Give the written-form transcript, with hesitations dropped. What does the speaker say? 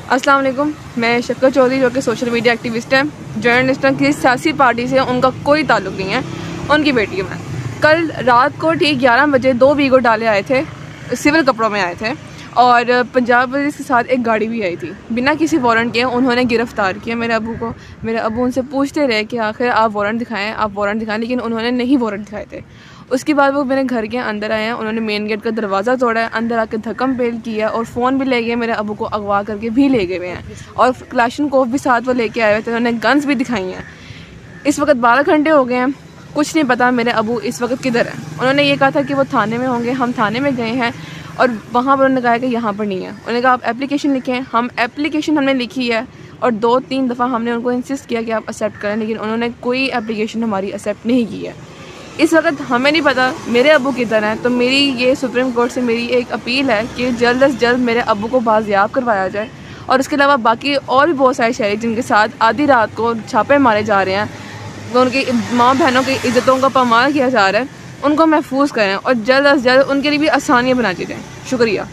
अस्सलाम वालेकुम। मैं शक्कर चौधरी जो कि सोशल मीडिया एक्टिविस्ट हैं, जर्नलिस्ट हैं, किसी सियासी पार्टी से उनका कोई ताल्लुक़ नहीं है। उनकी बेटी हूँ मैं। कल रात को ठीक 11 बजे 2 वीगो डाले आए थे, सिविल कपड़ों में आए थे और पंजाब पुलिस के साथ एक गाड़ी भी आई थी। बिना किसी वारंट के उन्होंने गिरफ़्तार किया मेरे अबू को। मेरे अबू उनसे पूछते रहे कि आखिर आप वारंट दिखाएं, आप वारंट दिखाएं, लेकिन उन्होंने नहीं वारंट दिखाए थे। उसके बाद वो मेरे घर के अंदर आए हैं, उन्होंने मेन गेट का दरवाज़ा तोड़ा है, अंदर आकर धक्कम पेल किया और फ़ोन भी ले गए, मेरे अबू को अगवा करके भी ले गए हुए हैं और क्लाशनकोफ भी साथ वो लेके आए हुए थे। उन्होंने गन्स भी दिखाई हैं। इस वक्त 12 घंटे हो गए हैं, कुछ नहीं पता मेरे अबू इस वक्त किधर हैं। उन्होंने ये कहा था कि वो थाने में होंगे, हम थाने में गए हैं और वहाँ पर उन्होंने कहा कि यहाँ पर नहीं है। उन्होंने कहा आप एप्लीकेशन लिखें। हम एप्लीकेशन हमने लिखी है और 2-3 दफ़ा हमने उनको इंसिस्ट किया कि आप एक्सेप्ट करें, लेकिन उन्होंने कोई एप्लीकेशन हमारी एक्सेप्ट नहीं की है। इस वक्त हमें नहीं पता मेरे अबू किधर हैं। तो मेरी ये सुप्रीम कोर्ट से मेरी एक अपील है कि जल्द से जल्द मेरे अबू को बाजियाब करवाया जाए और उसके अलावा बाकी और भी बहुत सारे शहरी जिनके साथ आधी रात को छापे मारे जा रहे हैं, वो उनकी माँ बहनों की इज़्ज़तों का पामाल किया जा रहा है, उनको महफूज करें और जल्द से जल्द उनके लिए भी आसानियाँ बना दी जाएँ। शुक्रिया।